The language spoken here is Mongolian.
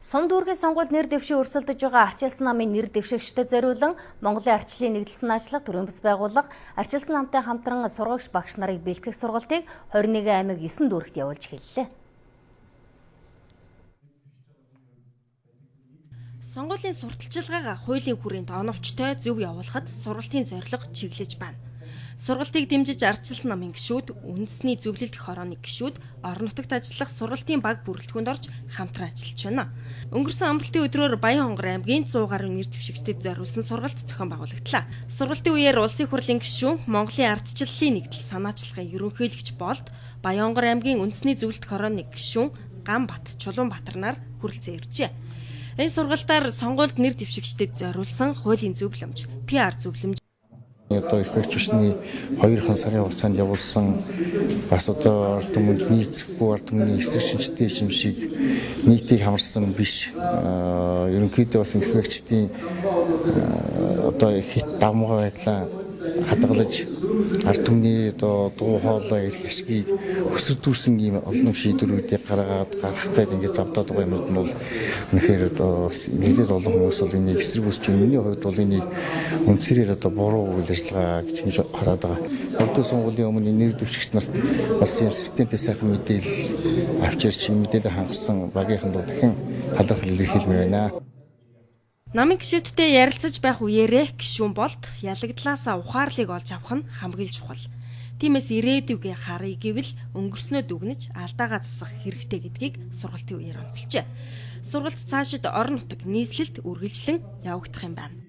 Сум дүүргийн сонгуульд нэр дэвшин өрсөлдөж байгаа арчилсан намын нэр дэвшигчдэд зориулан Монголын арчлалын нэгдэлсэн ажлах төрийн бас байгууллага арчилсан намтай хамтран сургагч багш нарыг бэлтгэх сургалтыг 21 аймаг 9 дүүрэгт явуулж хэллээ. Сонгуулийн сурталчилгаага хуулийн хүрээнд оновчтой зөв явуулахад сургалтын зорилго чиглэж байна. Сургалтыг дэмжиж арчилсан намын гишүүд, үндэсний зөвлөлт хорооны гишүүд, орон нутагт ажиллах сургалтын баг бүрэлдэхүүнд орж хамтран ажиллаж байна. Өнгөрсөн амралтын өдрөөр Баян-Хонгор аймгийн 100 гаруй нэр дэвшигчдэд зориулсан сургалт зохион байгуулагдлаа. Сургалтын үеэр улсын хурлын гишүүн, Монголын ардчлалын нэгдэл санаачлагын ерөнхийлөгч Болд, Баян-Хонгор аймгийн үндэсний зөвлөлт хорооны гишүүн Ганбат, Чулуунбаатар нар хүрэлцэн иржээ. Энэ сургалтаар сонгуульд нэр дэвшигчдэд зориулсан хуулийн зөвлөмж, PR зөвлөмж Одоо эрхлэгч хүчний 2 сарын хугацаанд явуулсан бас одоо ард түмэнд нийцэхгүй ард түмний эсрэг шинжтэй шимшиг нийтийг хамарсан биш. Ерөнхийдөө бас эрхлэгчдийн одоо хит давмгай байдлаа хадгалж ард түмний одоо дуу хоолой эрх ашгийг өсөрдүүлсэн ийм олон шийдвэрүүдийг гаргаад гаргах гэдэг ингээд завдаад байгаа юмуд нь бол үнэхээр одоо нэлээд олон хүмүүс бол энийг эсрэг үсч миний хувьд бол энийг үнцээрээ одоо буруу үйл ажиллагаа гэж хараад байгаа. Урдын сонгуулийн өмнө нэр дэвшигч нарт бас юм системтэй сайхан мэдээлэл авчирч мэдээлэл хангасан багийнхан бол дахин талархал илэрхийлмээр байна. Намын гишүүдтэй ярилцаж байх үеэрээ гишүүн Болд ялагдлаасаа ухаарлыг олж авах нь хамгийн чухал. Тиймээс ирээдүгээ харъя гэвэл өнгөрснөө дүгнэж алдаагаа засах хэрэгтэй гэдгийг сургалтын үеэр онцолжээ. Сургалт цаашид орон нутаг нийслэлд үргэлжлэн явагдах юм байна.